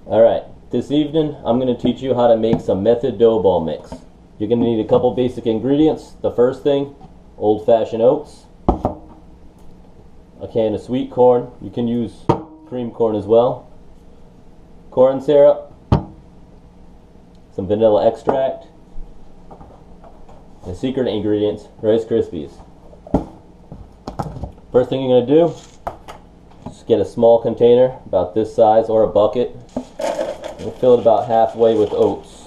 Alright, this evening I'm going to teach you how to make some method dough ball mix. You're going to need a couple basic ingredients. The first thing, old-fashioned oats, a can of sweet corn, you can use cream corn as well, corn syrup, some vanilla extract, and secret ingredients, Rice Krispies. First thing you're going to do, just get a small container about this size or a bucket. We'll fill it about halfway with oats.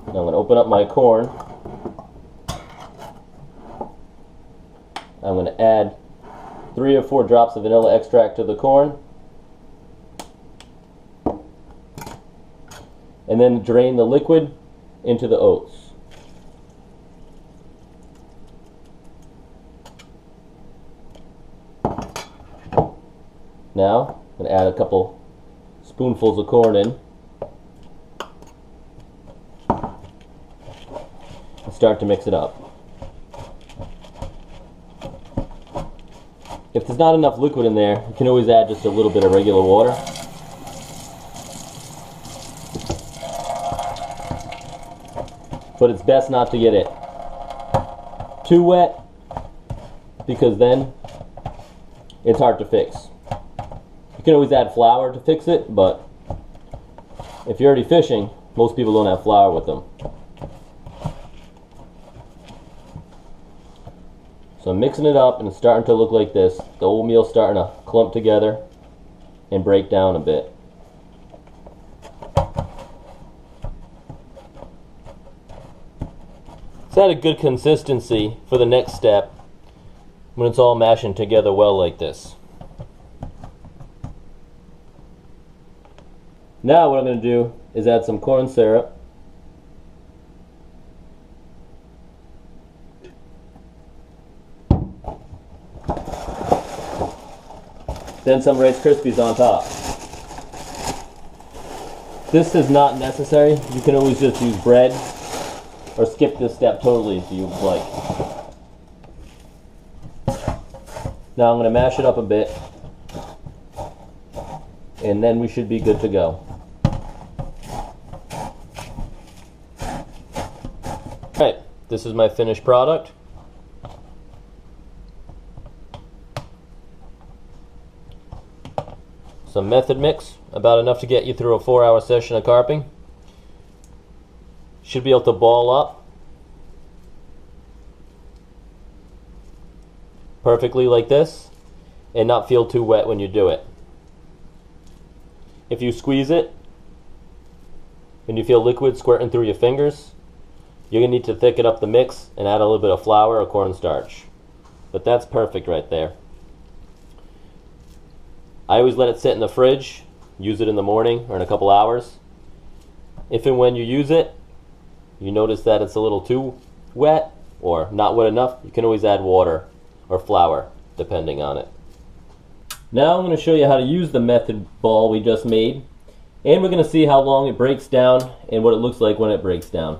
Now I'm going to open up my corn. I'm going to add 3 or 4 drops of vanilla extract to the corn. And then drain the liquid into the oats. Now, I'm going to add a couple spoonfuls of corn in and start to mix it up. If there's not enough liquid in there, you can always add just a little bit of regular water. But it's best not to get it too wet, because then it's hard to fix. You can always add flour to fix it, but if you're already fishing, most people don't have flour with them. So I'm mixing it up and it's starting to look like this. The oatmeal's starting to clump together and break down a bit. It's at a good consistency for the next step when it's all mashing together well like this. Now what I'm going to do is add some corn syrup. Then some Rice Krispies on top. This is not necessary. You can always just use bread or skip this step totally if you like. Now I'm going to mash it up a bit and then we should be good to go. Alright, this is my finished product. Some method mix, about enough to get you through a 4-hour session of carping. Should be able to ball up perfectly like this and not feel too wet when you do it. If you squeeze it and you feel liquid squirting through your fingers, you're going to need to thicken up the mix and add a little bit of flour or cornstarch. But that's perfect right there. I always let it sit in the fridge, use it in the morning or in a couple hours. If and when you use it, you notice that it's a little too wet or not wet enough, you can always add water or flour depending on it. Now I'm going to show you how to use the method ball we just made, and we're going to see how long it breaks down and what it looks like when it breaks down.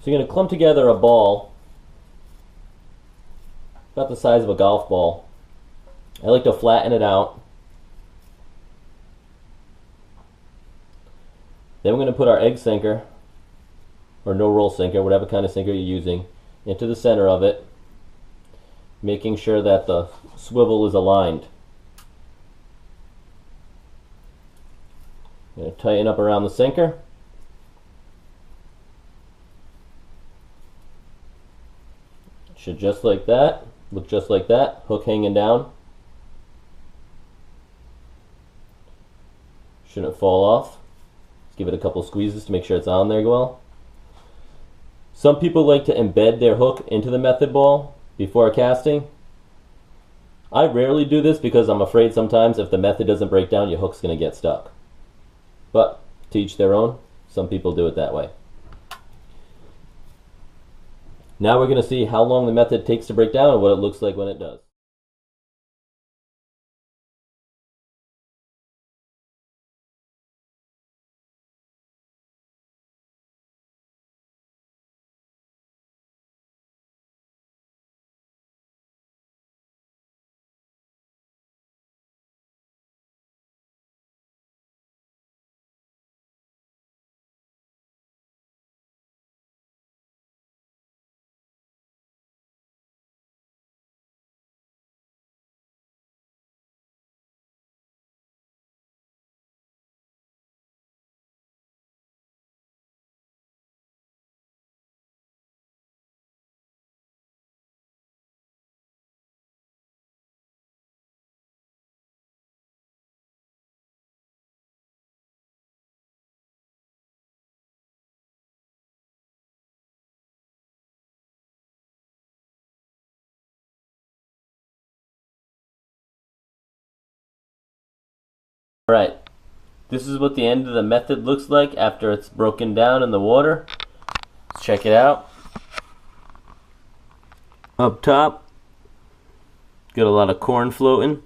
So you're going to clump together a ball about the size of a golf ball. I like to flatten it out. Then we're going to put our egg sinker, or no roll sinker, whatever kind of sinker you're using, into the center of it, making sure that the swivel is aligned. I'm going to tighten up around the sinker. Should just like that, look just like that, hook hanging down. Shouldn't fall off. Just give it a couple squeezes to make sure it's on there well. Some people like to embed their hook into the method ball before casting. I rarely do this because I'm afraid sometimes if the method doesn't break down, your hook's going to get stuck. But to each their own, some people do it that way. Now we're going to see how long the method takes to break down and what it looks like when it does. Alright, this is what the end of the method looks like after it's broken down in the water. Let's check it out. Up top, got a lot of corn floating.